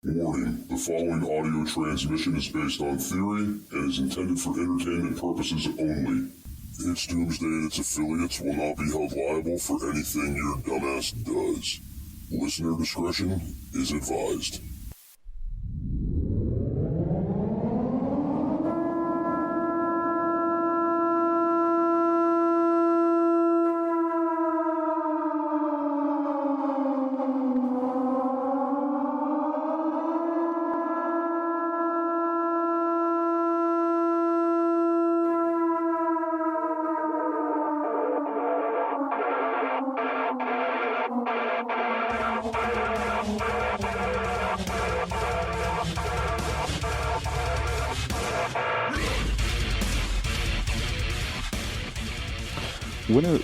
Warning, the following audio transmission is based on theory and is intended for entertainment purposes only. It's Doomsday and its affiliates will not be held liable for anything your dumbass does. Listener discretion is advised.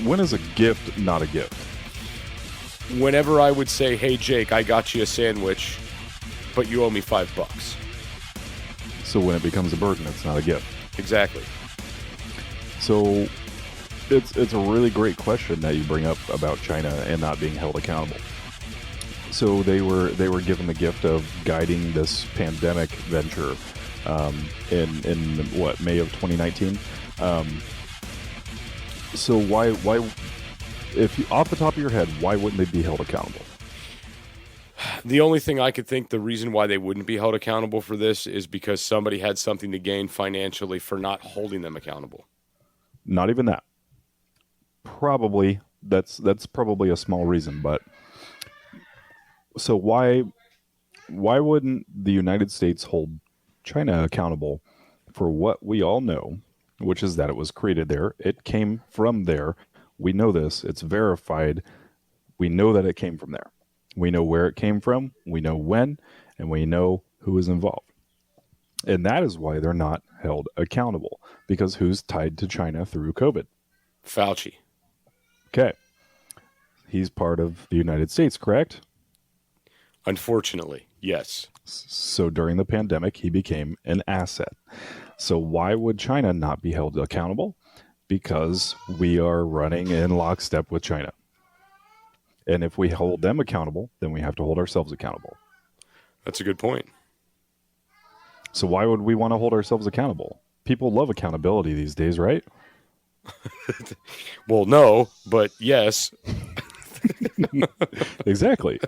When is a gift not a gift? Whenever I would say, hey, Jake, I got you a sandwich, but you owe me $5. So when it becomes a burden, it's not a gift. Exactly. So it's a really great question that you bring up about China and not being held accountable. So they were given the gift of guiding this pandemic venture in what, May of 2019. So why, if you, off the top of your head, why wouldn't they be held accountable? The only thing I could think the reason why they wouldn't be held accountable for this is because somebody had something to gain financially for not holding them accountable. Not even that. Probably that's probably a small reason, but so why wouldn't the United States hold China accountable for what we all know, which is that it was created there. It came from there. We know this. It's verified. We know that it came from there. We know where it came from. We know when, and we know who is involved. And that is why they're not held accountable, because who's tied to China through COVID? Fauci. Okay. He's part of the United States, correct? Unfortunately, yes. So during the pandemic, he became an asset. So why would China not be held accountable? Because we are running in lockstep with China. And if we hold them accountable, then we have to hold ourselves accountable. That's a good point. So why would we want to hold ourselves accountable? People love accountability these days, right? Well, no, but yes. Exactly.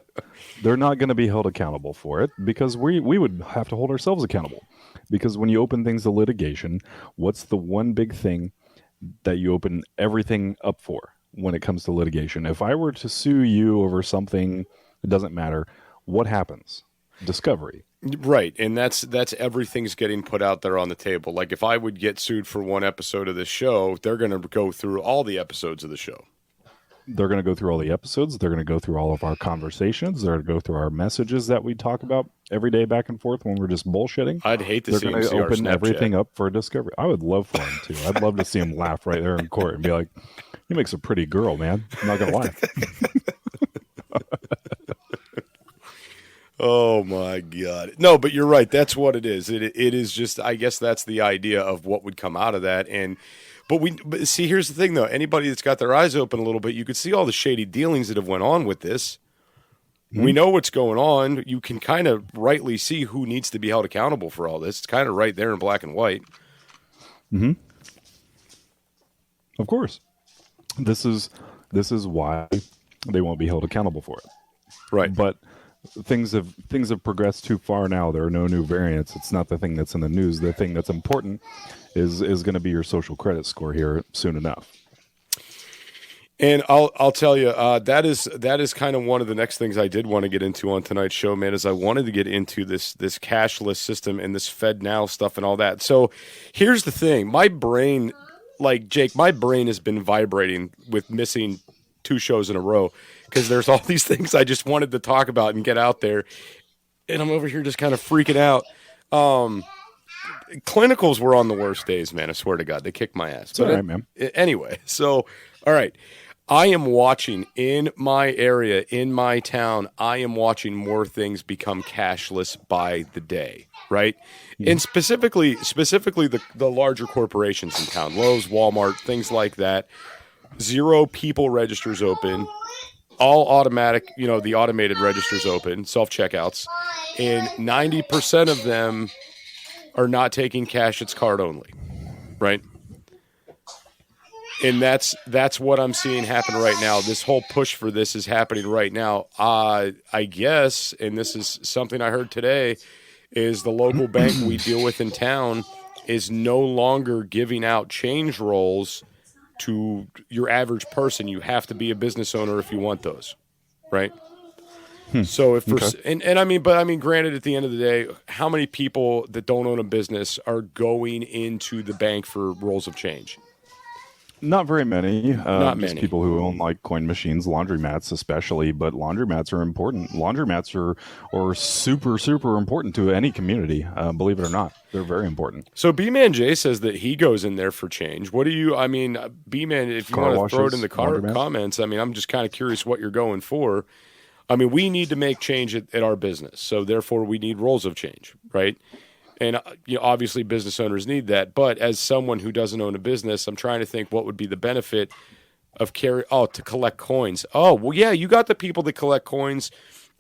They're not going to be held accountable for it because we would have to hold ourselves accountable. Because when you open things to litigation, what's the one big thing that you open everything up for when it comes to litigation? If I were to sue you over something, it doesn't matter. What happens? Discovery. Right, and that's everything's getting put out there on the table. Like if I would get sued for one episode of this show, they're going to go through all the episodes of the show. They're going to go through all the episodes. They're going to go through all of our conversations. They're going to go through our messages that we talk about every day back and forth when we're just bullshitting. I'd hate to see them see They're going to open Snapchat. everything up for discovery. I would love for him to. I'd love to see him laugh right there in court and be like, "You makes a pretty girl, man." I'm not going to laugh. Oh my God. No, but you're right. That's what it is. It is just, I guess that's the idea of what would come out of that. But see, here's the thing though. Anybody that's got their eyes open a little bit, you could see all the shady dealings that have went on with this. Mm-hmm. We know what's going on. You can kind of rightly see who needs to be held accountable for all this. It's kind of right there in black and white. Mm-hmm. Of course. This is why they won't be held accountable for it. Right. But things have progressed too far now. There are no new variants. It's not the thing that's in the news. The thing that's important is going to be your social credit score here soon enough. And I'll tell you, that is kind of one of the next things I did want to get into on tonight's show, man, is I wanted to get into this cashless system and this FedNow stuff and all that. So here's the thing. My brain, like Jake, my brain has been vibrating with missing 2 shows in a row because there's all these things I just wanted to talk about and get out there. And I'm over here just kind of freaking out. Clinicals were on the worst days, man. I swear to God, they kicked my ass. It's all right, man. Anyway, so, all right. I am watching in my area, in my town, I am watching more things become cashless by the day, right? Mm-hmm. And specifically the larger corporations in town, Lowe's, Walmart, things like that. 0 people registers open. all automatic, the automated registers open, self-checkouts, and 90% of them are not taking cash, it's card only, right? And that's what I'm seeing happen right now. This whole push for this is happening right now. I guess, and this is something I heard today, is the local bank we deal with in town is no longer giving out change rolls to your average person. You have to be a business owner if you want those, right? So if I mean, granted, at the end of the day, how many people that don't own a business are going into the bank for rolls of change? Not very many. Not just many. People who own like coin machines, laundromats especially, but laundromats are important. Laundromats are super, super important to any community. Believe it or not, they're very important. So B-Man J says that he goes in there for change. What do you, B-Man, if you Car want to throw it in the laundromats? comments, I'm just kind of curious what you're going for. We need to make change at our business. So therefore we need rolls of change, right? And obviously business owners need that. But as someone who doesn't own a business, I'm trying to think what would be the benefit of to collect coins. Oh, well, yeah, you got the people that collect coins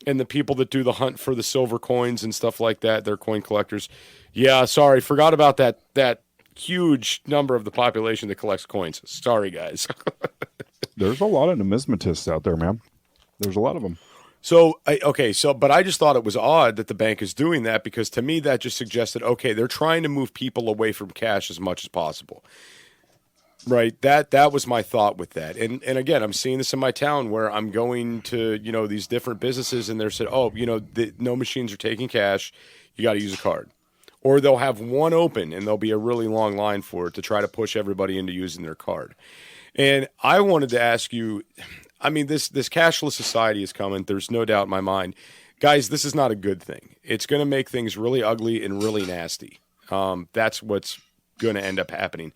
and the people that do the hunt for the silver coins and stuff like that. They're coin collectors. Yeah, sorry, forgot about that huge number of the population that collects coins. Sorry, guys. There's a lot of numismatists out there, man. There's a lot of them. But I just thought it was odd that the bank is doing that, because to me that just suggested, okay, they're trying to move people away from cash as much as possible. Right? That was my thought with that. And again, I'm seeing this in my town where I'm going to, these different businesses, and they're said, no machines are taking cash. You got to use a card. Or they'll have one open and there'll be a really long line for it to try to push everybody into using their card. And I wanted to ask you, this cashless society is coming. There's no doubt in my mind. Guys, this is not a good thing. It's going to make things really ugly and really nasty. That's what's going to end up happening.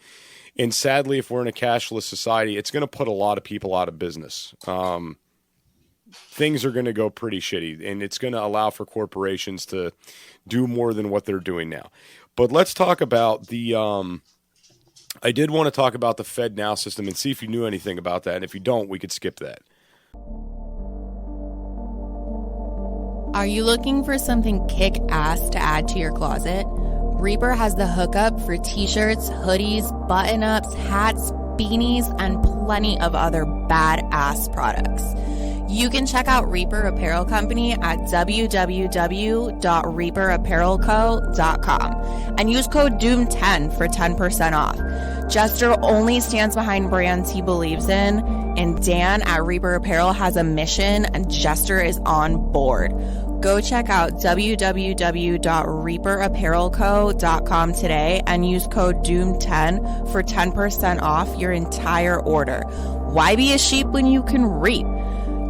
And sadly, if we're in a cashless society, it's going to put a lot of people out of business. Things are going to go pretty shitty, and it's going to allow for corporations to do more than what they're doing now. But let's talk about I did want to talk about the FedNow system and see if you knew anything about that. And if you don't, we could skip that. Are you looking for something kick-ass to add to your closet? Reaper has the hookup for t-shirts, hoodies, button-ups, hats, beanies, and plenty of other badass products. You can check out Reaper Apparel Company at www.reaperapparelco.com and use code DOOM10 for 10% off. Jester only stands behind brands he believes in, and Dan at Reaper Apparel has a mission, and Jester is on board. Go check out www.reaperapparelco.com today and use code DOOM10 for 10% off your entire order. Why be a sheep when you can reap?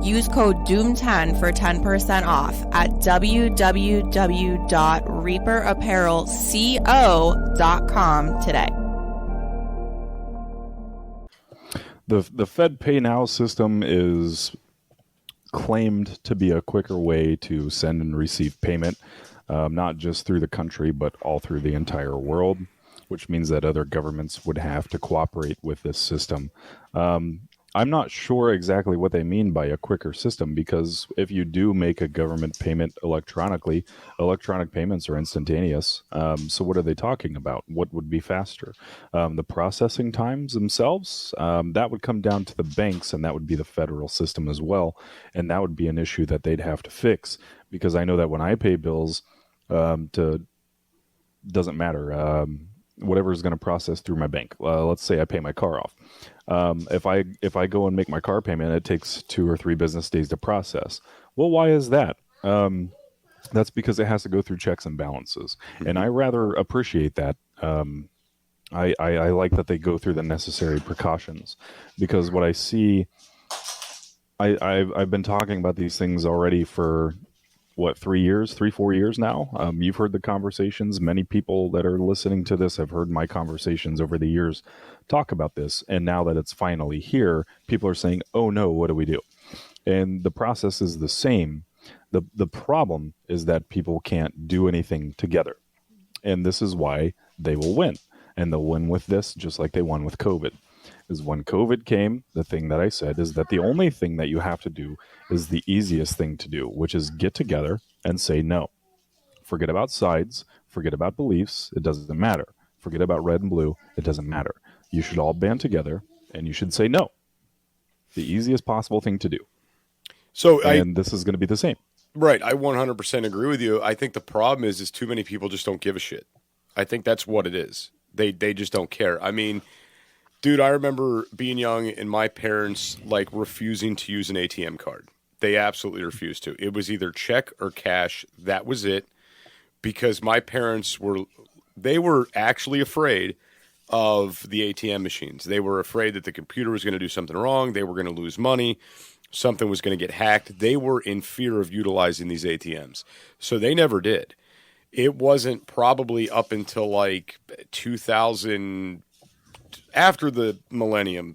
Use code DOOM10 for 10% off at www.reaperapparelco.com today. The Fed Pay Now system is claimed to be a quicker way to send and receive payment, not just through the country, but all through the entire world, which means that other governments would have to cooperate with this system. I'm not sure exactly what they mean by a quicker system, because if you do make a government payment electronically, electronic payments are instantaneous. So what are they talking about? What would be faster? The processing times themselves, that would come down to the banks, and that would be the federal system as well. And that would be an issue that they'd have to fix, because I know that when I pay bills, doesn't matter. Whatever is going to process through my bank. Let's say I pay my car off. If I go and make my car payment, it takes 2 or 3 business days to process. Well, why is that? That's because it has to go through checks and balances, and I rather appreciate that. I like that they go through the necessary precautions, because what I see, I've been talking about these things already for 4 years now. You've heard the conversations. Many people that are listening to this have heard my conversations over the years talk about this. And now that it's finally here, people are saying, oh no, what do we do? And the process is the same. The problem is that people can't do anything together. And this is why they will win. And they'll win with this just like they won with COVID. is when COVID came, the thing that I said is that the only thing that you have to do is the easiest thing to do, which is get together and say no. Forget about sides, forget about beliefs, it doesn't matter. Forget about red and blue, it doesn't matter. You should all band together and you should say no. The easiest possible thing to do. And this is going to be the same. Right. I 100% agree with you. I think the problem is too many people just don't give a shit. I think that's what it is. They just don't care. I mean, dude, I remember being young and my parents like refusing to use an ATM card. They absolutely refused to. It was either check or cash. That was it. Because my parents were actually afraid of the ATM machines. They were afraid that the computer was going to do something wrong. They were going to lose money. Something was going to get hacked. They were in fear of utilizing these ATMs. So they never did. It wasn't probably up until like 2000, after the millennium,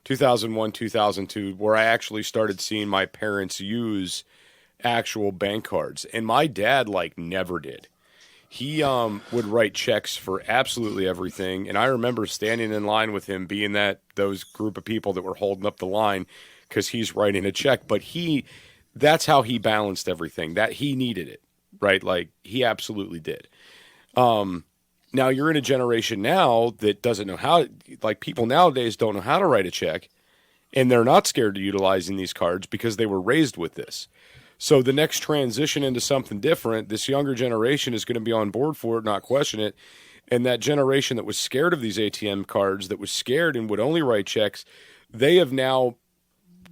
2001, 2002, where I actually started seeing my parents use actual bank cards. And my dad like never did. He would write checks for absolutely everything. And I remember standing in line with him, being those group of people that were holding up the line because he's writing a check. But that's how he balanced everything. That he needed it, right? Like he absolutely did. Now you're in a generation now that doesn't know how, like people nowadays don't know how to write a check, and they're not scared to utilizing these cards because they were raised with this. So the next transition into something different, this younger generation is going to be on board for it, not question it. And that generation that was scared of these ATM cards, that was scared and would only write checks, they have now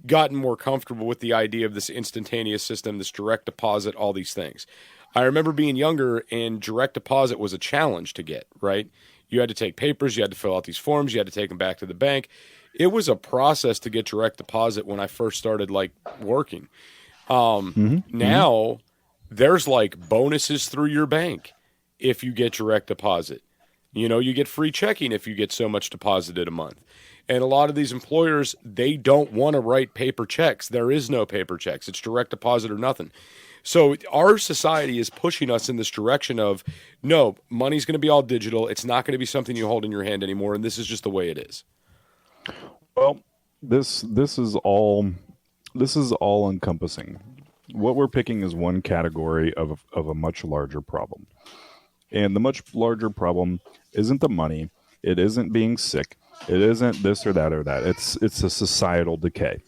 gotten more comfortable with the idea of this instantaneous system, this direct deposit, all these things. I remember being younger and direct deposit was a challenge to get, right? You had to take papers, you had to fill out these forms, you had to take them back to the bank. It was a process to get direct deposit when I first started like working. Now there's like bonuses through your bank if you get direct deposit. You know, you get free checking if you get so much deposited a month. And a lot of these employers, they don't want to write paper checks. There is no paper checks. It's direct deposit or nothing. So our society is pushing us in this direction of, no, money's going to be all digital. It's not going to be something you hold in your hand anymore. And this is just the way it is. Well, this is all encompassing. What we're picking is one category of a much larger problem. And the much larger problem isn't the money. It isn't being sick. It isn't this or that or that. It's a societal decay.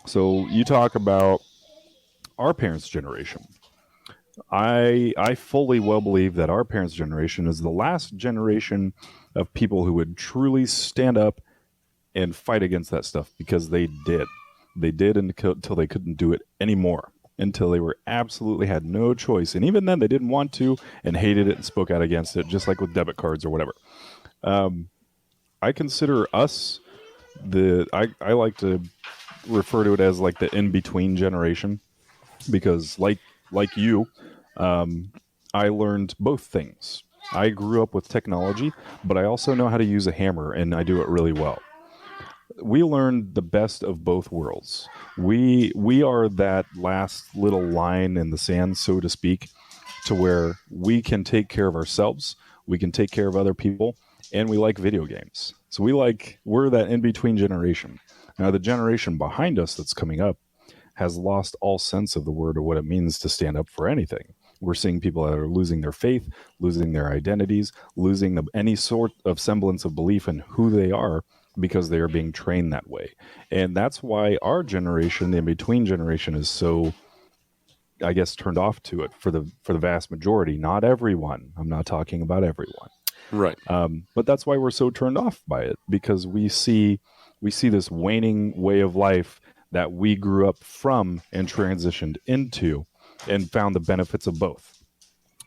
So you talk about our parents' generation. I fully well believe that our parents' generation is the last generation of people who would truly stand up and fight against that stuff, because they did. They did until they couldn't do it anymore, until they were absolutely had no choice. And even then they didn't want to and hated it and spoke out against it, just like with debit cards or whatever. I consider us I like to refer to it as like the in-between generation, because like you, I learned both things. I grew up with technology, but I also know how to use a hammer, and I do it really well. We learned the best of both worlds. We are that last little line in the sand, so to speak, to where we can take care of ourselves, we can take care of other people, and we like video games. So we're that in-between generation. Now, the generation behind us that's coming up has lost all sense of the word or what it means to stand up for anything. We're seeing people that are losing their faith, losing their identities, losing any sort of semblance of belief in who they are, because they are being trained that way. And that's why our generation, the in-between generation, is so, I guess, turned off to it for the vast majority. Not everyone. I'm not talking about everyone. Right. But that's why we're so turned off by it, because we see this waning way of life that we grew up from and transitioned into and found the benefits of both.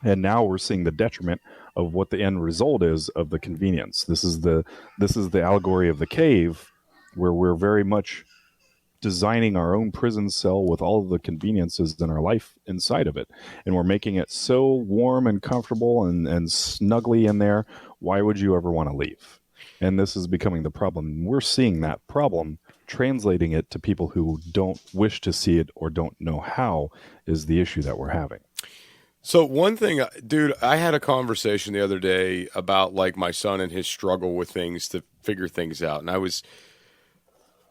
And now we're seeing the detriment of what the end result is of the convenience. This is the allegory of the cave, where we're very much designing our own prison cell with all of the conveniences in our life inside of it. And we're making it so warm and comfortable and snuggly in there. Why would you ever want to leave? And this is becoming the problem. We're seeing that problem, translating it to people who don't wish to see it or don't know how, is the issue that we're having. So one thing, dude, I had a conversation the other day about like my son and his struggle with things figure things out. And I was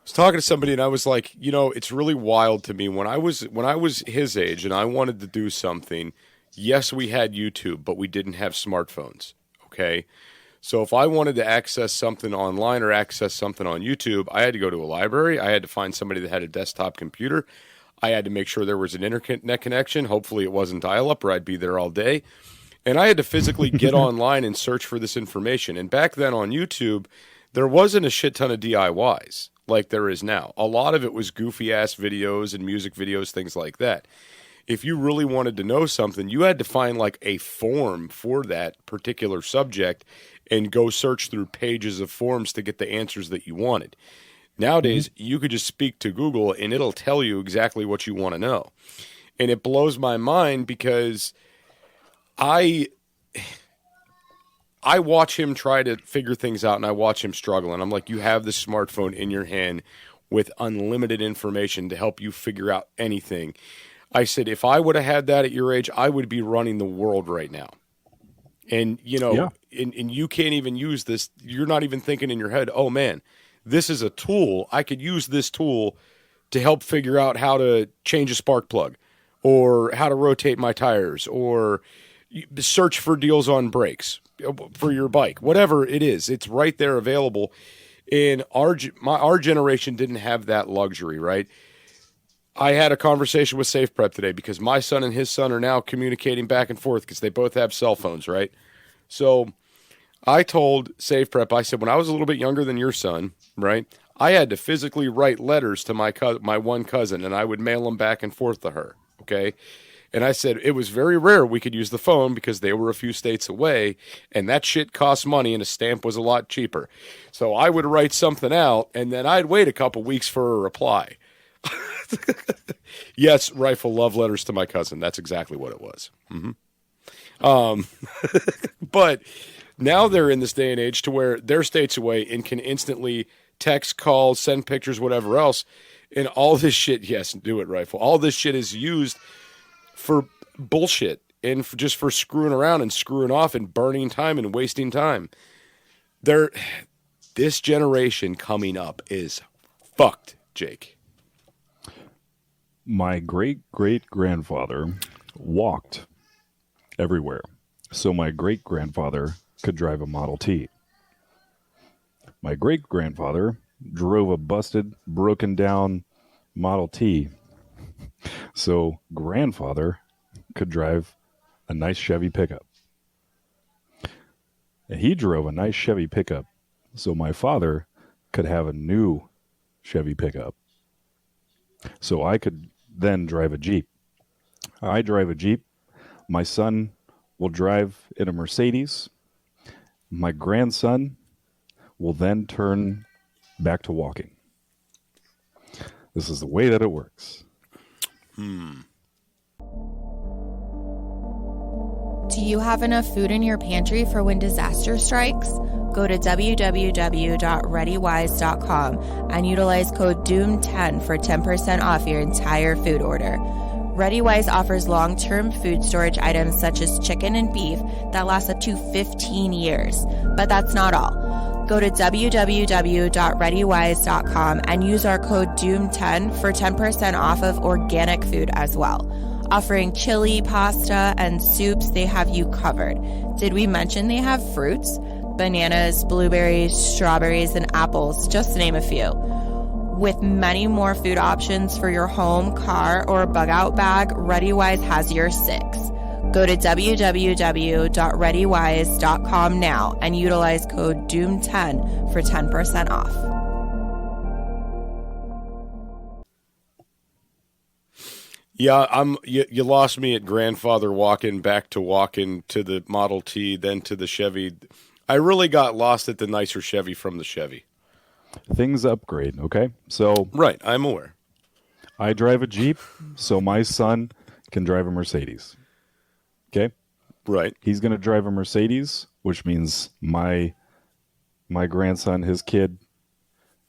talking to somebody, and I was like, it's really wild to me. When I was his age and I wanted to do something, yes, we had YouTube, but we didn't have smartphones. Okay. So if I wanted to access something online or access something on YouTube, I had to go to a library. I had to find somebody that had a desktop computer. I had to make sure there was an internet connection. Hopefully it wasn't dial-up, or I'd be there all day. And I had to physically get online and search for this information. And back then on YouTube, there wasn't a shit ton of DIYs like there is now. A lot of it was goofy-ass videos and music videos, things like that. If you really wanted to know something, you had to find like a forum for that particular subject and go search through pages of forums to get the answers that you wanted. Nowadays, you could just speak to Google and it'll tell you exactly what you want to know. And it blows my mind because I watch him try to figure things out, and I watch him struggle. And I'm like, you have the smartphone in your hand with unlimited information to help you figure out anything. I said, if I would have had that at your age, I would be running the world right now. And, and you can't even use this. You're not even thinking in your head, oh, man, this is a tool. I could use this tool to help figure out how to change a spark plug or how to rotate my tires or search for deals on brakes for your bike, whatever it is. It's right there available. And our generation didn't have that luxury, right? I had a conversation with SafePrep today because my son and his son are now communicating back and forth because they both have cell phones, right? So I told SafePrep, I said, when I was a little bit younger than your son, right, I had to physically write letters to my one cousin, and I would mail them back and forth to her, okay? And I said it was very rare we could use the phone because they were a few states away, and that shit cost money, and a stamp was a lot cheaper. So I would write something out, and then I'd wait a couple weeks for a reply. Yes, Rifle, love letters to my cousin. That's exactly what it was. But now they're in this day and age to where they're states away and can instantly text, call, send pictures, whatever else. And all this shit, yes, do it, Rifle. All this shit is used for bullshit and just for screwing around and screwing off and burning time and wasting time. This generation coming up is fucked, Jake. My great-great-grandfather walked everywhere, so my great-grandfather could drive a Model T. My great-grandfather drove a busted, broken-down Model T, so grandfather could drive a nice Chevy pickup. And he drove a nice Chevy pickup, so my father could have a new Chevy pickup. So I could then drive a Jeep. I drive a Jeep. My son will drive in a Mercedes. My grandson will then turn back to walking. This is the way that it works. Do you have enough food in your pantry for when disaster strikes? Go to www.readywise.com and utilize code DOOM10 for 10% off your entire food order. ReadyWise offers long-term food storage items such as chicken and beef that last up to 15 years. But that's not all. Go to www.readywise.com and use our code DOOM10 for 10% off of organic food as well. Offering chili, pasta, and soups, they have you covered. Did we mention they have fruits? Bananas, blueberries, strawberries, and apples, just to name a few. With many more food options for your home, car, or bug-out bag, ReadyWise has your six. Go to www.readywise.com now and utilize code DOOM10 for 10% off. Yeah, you lost me at grandfather walking back to walking to the Model T, then to the Chevy. I really got lost at the nicer Chevy from the Chevy. Things upgrade, okay? So right, I'm aware. I drive a Jeep, so my son can drive a Mercedes. Okay? Right. He's going to drive a Mercedes, which means my grandson, his kid,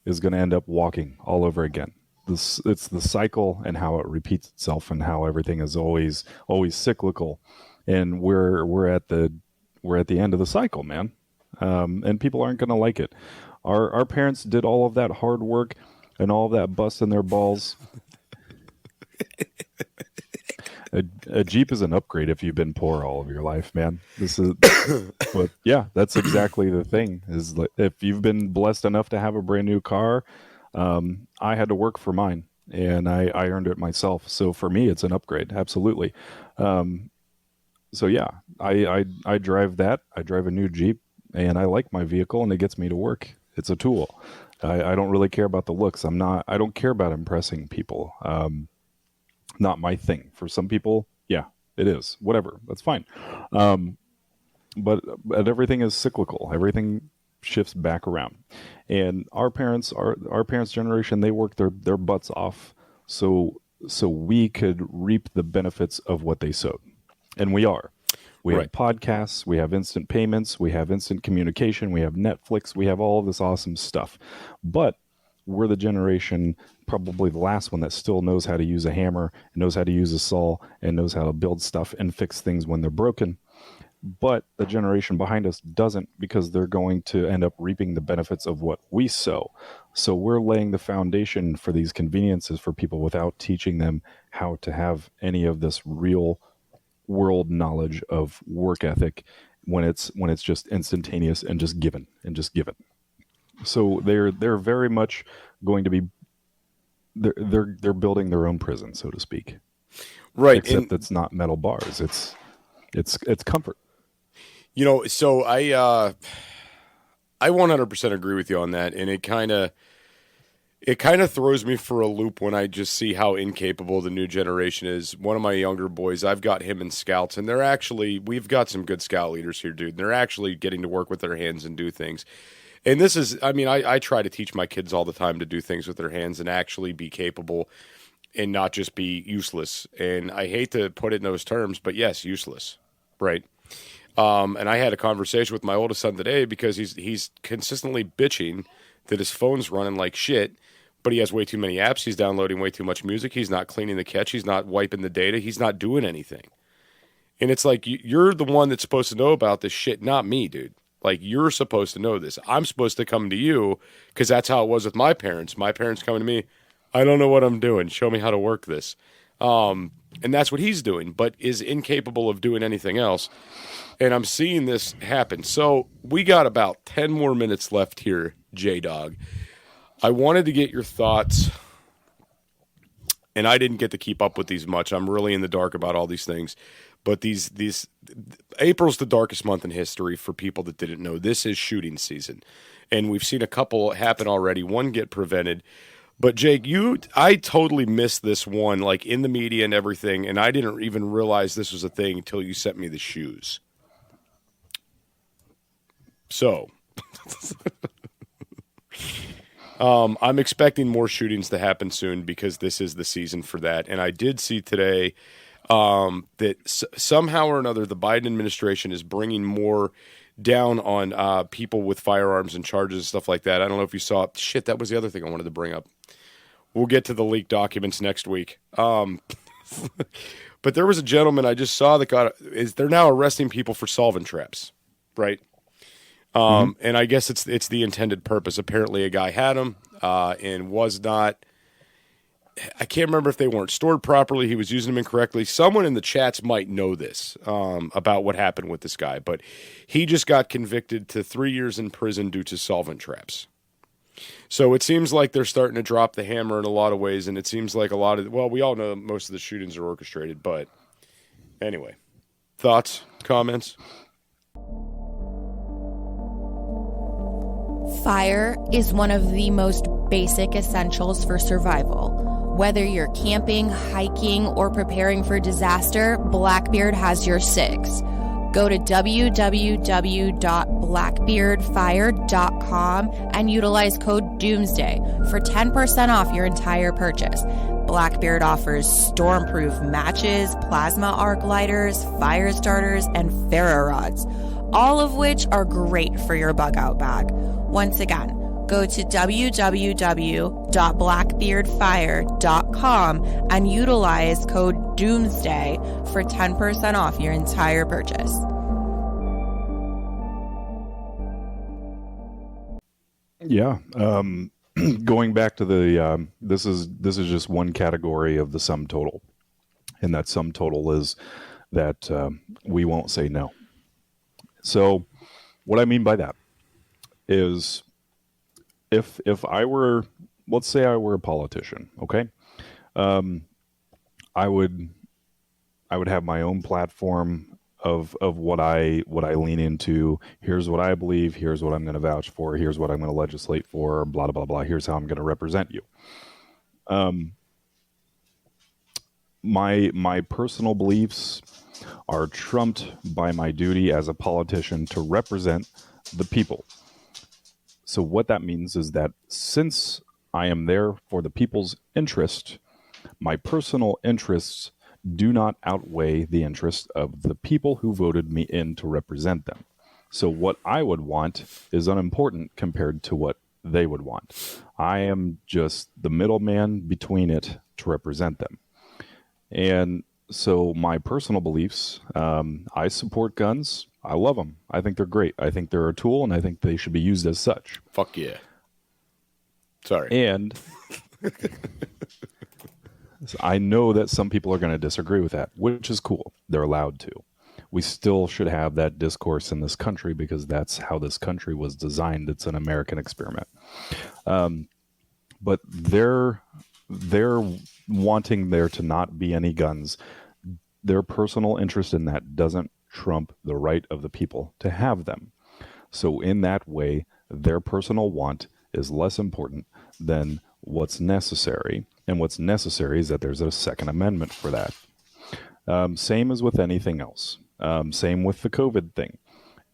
is going to end up walking all over again. It's the cycle and how it repeats itself and how everything is always cyclical. And we're at the end of the cycle, man. And people aren't going to like it. Our parents did all of that hard work and all of that busting their balls. A Jeep is an upgrade if you've been poor all of your life, man. This is, but yeah, that's exactly the thing. Is like, if you've been blessed enough to have a brand new car, I had to work for mine, and I earned it myself. So for me, it's an upgrade, absolutely. So yeah, I drive that. I drive a new Jeep, and I like my vehicle, and it gets me to work. It's a tool. I don't really care about the looks. I don't care about impressing people. Not my thing. For some people, yeah, it is. Whatever, that's fine. But everything is cyclical. Everything shifts back around. And our parents generation, they worked their butts off so we could reap the benefits of what they sowed. And we are. We have podcasts, we have instant payments, we have instant communication, we have Netflix, we have all of this awesome stuff. But we're the generation, probably the last one, that still knows how to use a hammer, knows how to use a saw, and knows how to build stuff and fix things when they're broken. But the generation behind us doesn't, because they're going to end up reaping the benefits of what we sow. So we're laying the foundation for these conveniences for people without teaching them how to have any of this real world knowledge of work ethic when it's just instantaneous and just given. So they're very much going to be they're building their own prison, so to speak. Right. Except it's not metal bars. It's comfort. You know, so I 100% agree with you on that, and it kind of throws me for a loop when I just see how incapable the new generation is. One of my younger boys, I've got him in scouts, and we've got some good scout leaders here, dude. They're actually getting to work with their hands and do things. And this is, I try to teach my kids all the time to do things with their hands and actually be capable and not just be useless. And I hate to put it in those terms, but yes, useless, right? And I had a conversation with my oldest son today because he's consistently bitching that his phone's running like shit, but he has way too many apps. He's downloading way too much music. He's not cleaning the cache. He's not wiping the data. He's not doing anything. And it's like, you're the one that's supposed to know about this shit, not me, dude. Like, you're supposed to know this. I'm supposed to come to you because that's how it was with my parents. My parents coming to me, I don't know what I'm doing. Show me how to work this. And that's what he's doing, but is incapable of doing anything else. And I'm seeing this happen. So we got about 10 more minutes left here, J-Dog. I wanted to get your thoughts, and I didn't get to keep up with these much. I'm really in the dark about all these things. But these April's the darkest month in history for people that didn't know. This is shooting season. And we've seen a couple happen already, one get prevented. But Jake, I totally missed this one, like in the media and everything, and I didn't even realize this was a thing until you sent me the shoes. So, I'm expecting more shootings to happen soon because this is the season for that. And I did see today that somehow or another the Biden administration is bringing more down on people with firearms and charges and stuff like that. I don't know if you saw it. Shit, that was the other thing I wanted to bring up. We'll get to the leaked documents next week. But there was a gentleman I just saw that they're now arresting people for solvent traps, right? And I guess it's the intended purpose. Apparently a guy had them and was not. I can't remember if they weren't stored properly. He was using them incorrectly. Someone in the chats might know this about what happened with this guy, but he just got convicted to 3 years in prison due to solvent traps. So it seems like they're starting to drop the hammer in a lot of ways, and it seems like we all know most of the shootings are orchestrated, but anyway. Thoughts? Comments? Fire is one of the most basic essentials for survival. Whether you're camping, hiking, or preparing for disaster, Blackbeard has your six. Go to www.blackbeardfire.com and utilize code DOOMSDAY for 10% off your entire purchase. Blackbeard offers stormproof matches, plasma arc lighters, fire starters, and ferro rods, all of which are great for your bug out bag. Once again, go to www.blackbeardfire.com and utilize code DOOMSDAY for 10% off your entire purchase. Yeah. Going back to the this is just one category of the sum total, and that sum total is that we won't say no. So what I mean by that is if I were, let's say I were a politician, okay, I would have my own platform of what I lean into. Here's what I believe. Here's what I'm going to vouch for. Here's what I'm going to legislate for. Blah blah blah. Here's how I'm going to represent you. My personal beliefs are trumped by my duty as a politician to represent the people. So what that means is that since I am there for the people's interest, my personal interests do not outweigh the interests of the people who voted me in to represent them. So what I would want is unimportant compared to what they would want. I am just the middleman between it to represent them. And so my personal beliefs, I support guns. I love them. I think they're great. I think they're a tool, and I think they should be used as such. Fuck yeah. Sorry. And I know that some people are going to disagree with that, which is cool. They're allowed to. We still should have that discourse in this country because that's how this country was designed. It's an American experiment. But they're wanting there to not be any guns. Their personal interest in that doesn't trump the right of the people to have them. So in that way, their personal want is less important than what's necessary. And what's necessary is that there's a Second Amendment for that. Same as with anything else. Same with the COVID thing.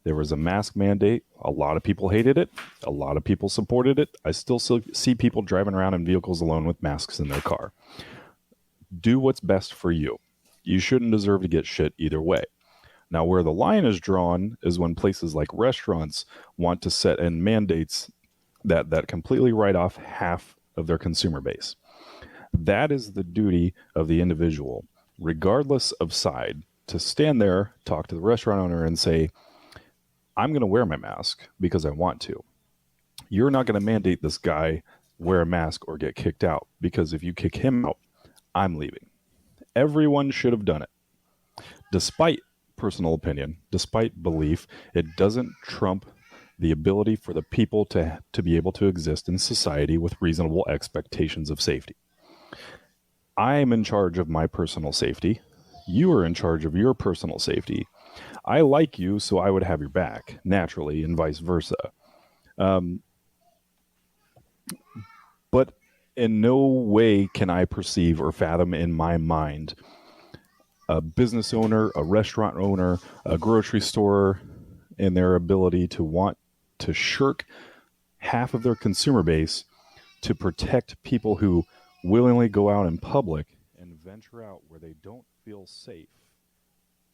There was a mask mandate. A lot of people hated it. A lot of people supported it. I still see people driving around in vehicles alone with masks in their car. Do what's best for you. You shouldn't deserve to get shit either way. Now, where the line is drawn is when places like restaurants want to set in mandates that completely write off half of their consumer base. That is the duty of the individual, regardless of side, to stand there, talk to the restaurant owner and say, I'm going to wear my mask because I want to. You're not going to mandate this guy wear a mask or get kicked out, because if you kick him out, I'm leaving. Everyone should have done it. Despite personal opinion, despite belief, it doesn't trump the ability for the people to be able to exist in society with reasonable expectations of safety. I am in charge of my personal safety. You are in charge of your personal safety. I like you, so I would have your back, naturally, and vice versa. But in no way can I perceive or fathom in my mind a business owner, a restaurant owner, a grocery store, and their ability to want to shirk half of their consumer base to protect people who willingly go out in public and venture out where they don't feel safe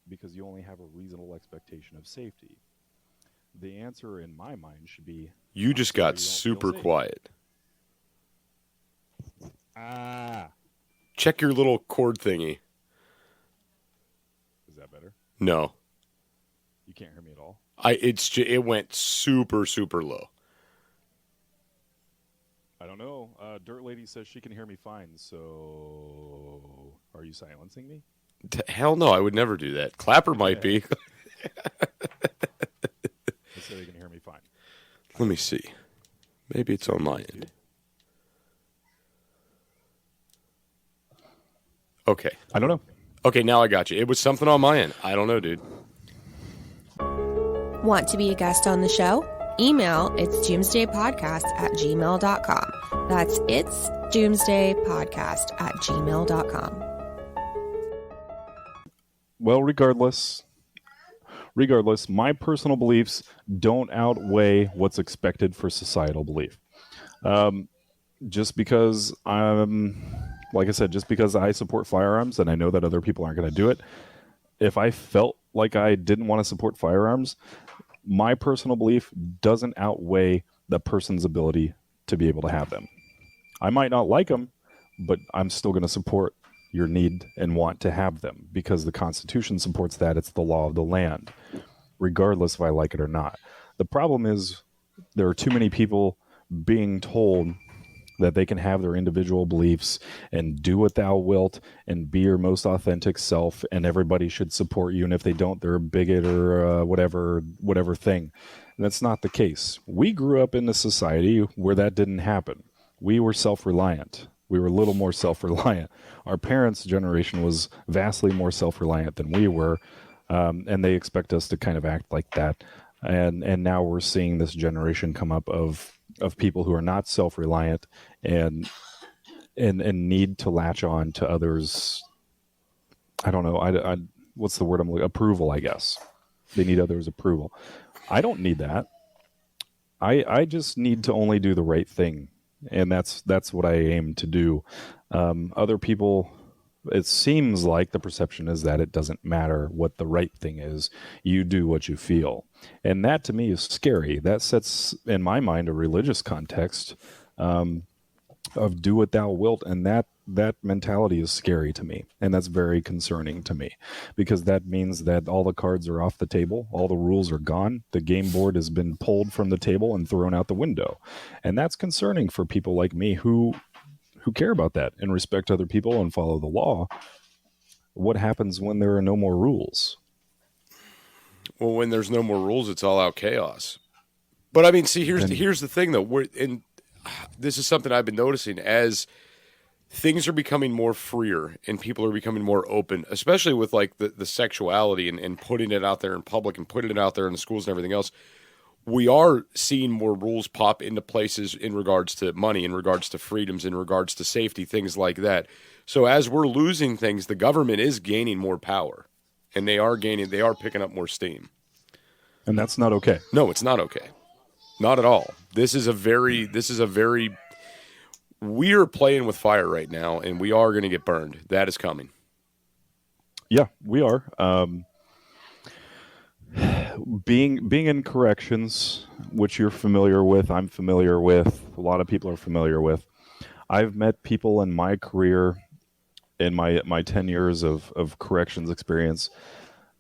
because you only have a reasonable expectation of safety. The answer in my mind should be... You just got super quiet. Check your little cord thingy. Is that better? No. You can't hear me at all? It went super, super low. I don't know. Dirt Lady says she can hear me fine, so are you silencing me? Hell no, I would never do that. Clapper might be. They say they can hear me fine. Let me see. Maybe it's on my end. Okay. I don't know. Okay, now I got you. It was something on my end. I don't know, dude. Want to be a guest on the show? Email itsdoomsdaypodcast@gmail.com. That's itsdoomsdaypodcast@gmail.com. Well, regardless, my personal beliefs don't outweigh what's expected for societal belief. Just because like I said, just because I support firearms and I know that other people aren't going to do it, if I felt like I didn't want to support firearms, my personal belief doesn't outweigh the person's ability to be able to have them. I might not like them, but I'm still going to support your need and want to have them because the Constitution supports that. It's the law of the land, regardless if I like it or not. The problem is there are too many people being told that they can have their individual beliefs and do what thou wilt and be your most authentic self, and everybody should support you, and if they don't, they're a bigot or whatever thing. And that's not the case. We grew up in a society where that didn't happen. We were self-reliant. We were a little more self-reliant. Our parents' generation was vastly more self-reliant than we were, and they expect us to kind of act like that. And now we're seeing this generation come up of people who are not self-reliant and need to latch on to others. I don't know. What's the word I'm looking? Approval, I guess. They need others' approval. I don't need that. I just need to only do the right thing, and that's what I aim to do. Other people, it seems like the perception is that it doesn't matter what the right thing is. You do what you feel. And that to me is scary. That sets, in my mind, a religious context of do what thou wilt. And that mentality is scary to me. And that's very concerning to me, because that means that all the cards are off the table. All the rules are gone. The game board has been pulled from the table and thrown out the window. And that's concerning for people like me who care about that and respect other people and follow the law. What happens when there are no more rules? Well, when there's no more rules, it's all out chaos. But I mean, see, here's the thing, though. This is something I've been noticing as things are becoming more freer and people are becoming more open, especially with like the sexuality and putting it out there in public and putting it out there in the schools and everything else. We are seeing more rules pop into places in regards to money, in regards to freedoms, in regards to safety, things like that. So as we're losing things, the government is gaining more power, and they are picking up more steam. And that's not okay. No, it's not okay. Not at all. This is a very, we are playing with fire right now, and we are going to get burned. That is coming. Yeah, we are. Being in corrections, which you're familiar with, I'm familiar with, a lot of people are familiar with. I've met people in my career, in my 10 years of corrections experience,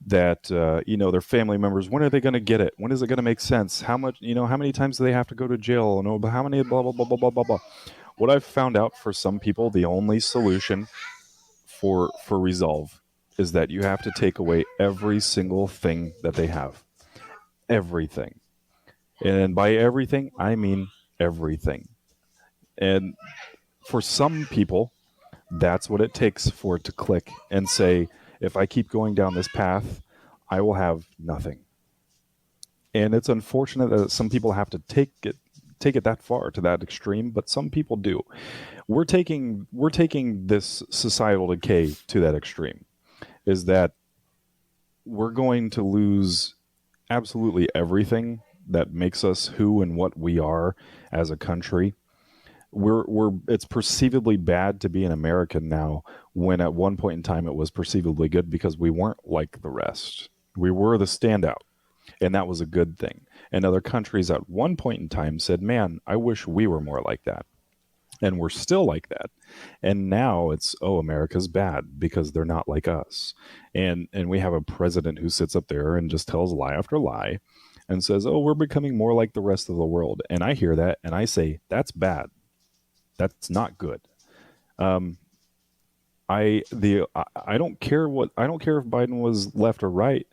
that their family members, when are they going to get it? When is it going to make sense? How much, how many times do they have to go to jail? And how many blah blah blah blah blah blah blah. What I've found out, for some people, the only solution for resolve is that you have to take away every single thing that they have. Everything. And by everything, I mean everything. And for some people, that's what it takes for it to click and say, if I keep going down this path, I will have nothing. And it's unfortunate that some people have to take it that far, to that extreme, but some people do. We're taking this societal decay to that extreme. Is that we're going to lose absolutely everything that makes us who and what we are as a country. It's perceivably bad to be an American now, when at one point in time it was perceivably good, because we weren't like the rest. We were the standout, and that was a good thing. And other countries at one point in time said, man, I wish we were more like that. And we're still like that. And now it's, America's bad because they're not like us. And we have a president who sits up there and just tells lie after lie and says, we're becoming more like the rest of the world. And I hear that and I say, that's bad. That's not good. I don't care if Biden was left or right.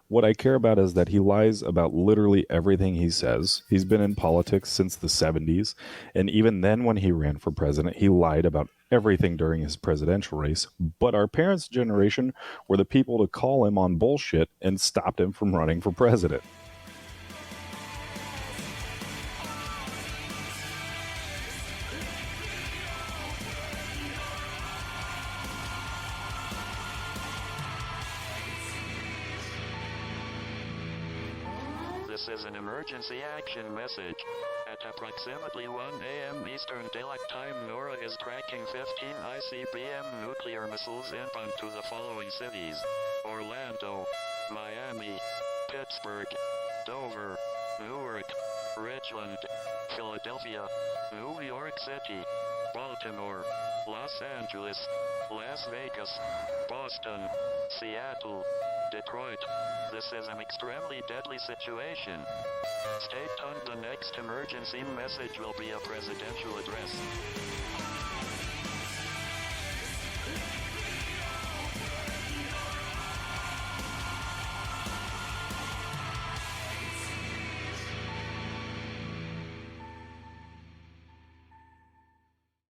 What I care about is that he lies about literally everything he says. He's been in politics since the 70s. And even then, when he ran for president, he lied about everything during his presidential race. But our parents' generation were the people to call him on bullshit and stopped him from running for president. This is an emergency action message. At approximately 1 a.m. Eastern Daylight Time, NORAD is tracking 15 ICBM nuclear missiles inbound to the following cities: Orlando, Miami, Pittsburgh, Dover, Newark, Richland, Philadelphia, New York City, Baltimore, Los Angeles, Las Vegas, Boston, Seattle, Detroit. This is an extremely deadly situation. Stay tuned. The next emergency message will be a presidential address.